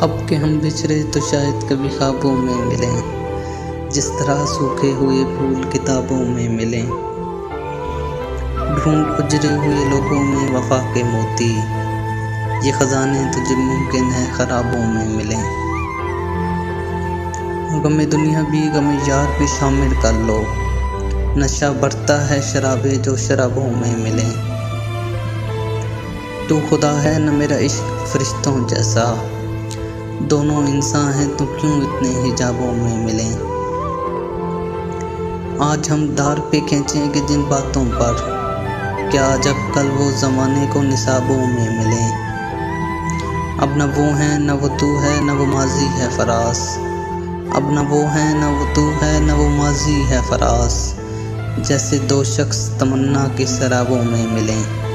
اب کہ ہم بچھڑے تو شاید کبھی خوابوں میں ملیں، جس طرح سوکھے ہوئے پھول کتابوں میں ملیں۔ ڈھونڈ اجڑے ہوئے لوگوں میں وفا کے موتی، یہ خزانے تجھے ممکن ہے خرابوں میں ملیں۔ غم دنیا بھی غم یار بھی شامل کر لو، نشہ بڑھتا ہے شرابیں جو شرابوں میں ملیں۔ تو خدا ہے نہ میرا عشق فرشتوں جیسا، دونوں انسان ہیں تو کیوں اتنے حجابوں میں ملیں۔ آج ہم دار پہ کھینچیں گے جن باتوں پر، کیا جب کل وہ زمانے کو نصابوں میں ملیں۔ اب نہ وہ ہیں نہ وہ تو ہے نہ وہ ماضی ہے فراز، اب نہ وہ ہیں نہ وہ تو ہے نہ وہ ماضی ہے فراز، جیسے دو شخص تمنا کی سرابوں میں ملیں۔